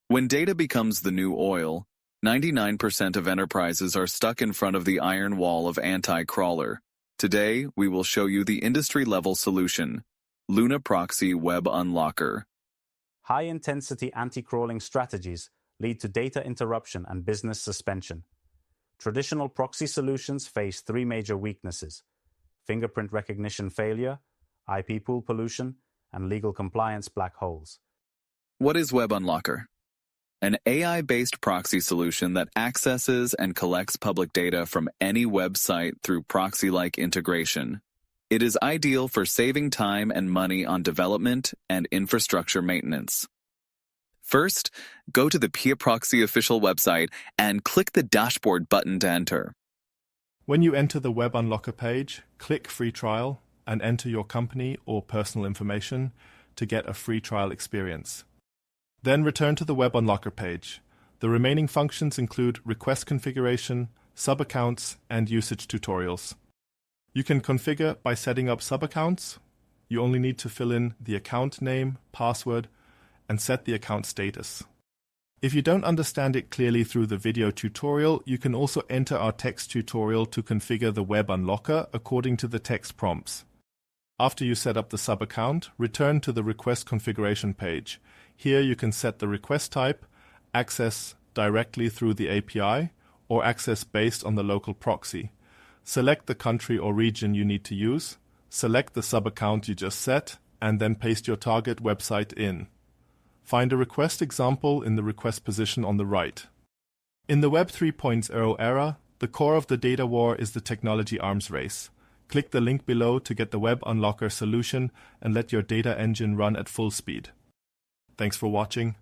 When data becomes the new oil, 99% of enterprises are stuck in front of the iron wall of anti-crawler. Today, we will show you the industry-level solution, LunaProxy Web Unlocker. High-intensity anti-crawling strategies lead to data interruption and business suspension. Traditional proxy solutions face three major weaknesses: fingerprint recognition failure, IP pool pollution, and legal compliance black holes. What is Web Unlocker? An AI-based proxy solution that accesses and collects public data from any website through proxy-like integration. It is ideal for saving time and money on development and infrastructure maintenance. First, go to the geo-restricted official website and click the dashboard button to enter. When you enter the Web Unlocker page, click Free Trial and enter your company or personal information to get a free trial experience. Then return to the Web Unlocker page. The remaining functions include request configuration, sub-accounts, and usage tutorials. You can configure by setting up sub-accounts. You only need to fill in the account name, password, and set the account status. If you don't understand it clearly through the video tutorial, you can also enter our text tutorial to configure the Web Unlocker according to the text prompts. After you set up the sub-account, return to the request configuration page. Here you can set the request type, access directly through the API, or access based on the local proxy. Select the country or region you need to use, select the sub-account you just set, and then paste your target website in. Find a request example in the request position on the right. In the Web 3.0 era, the core of the data war is the technology arms race. Click the link below to get the Web Unlocker solution and let your data engine run at full speed. Thanks for watching.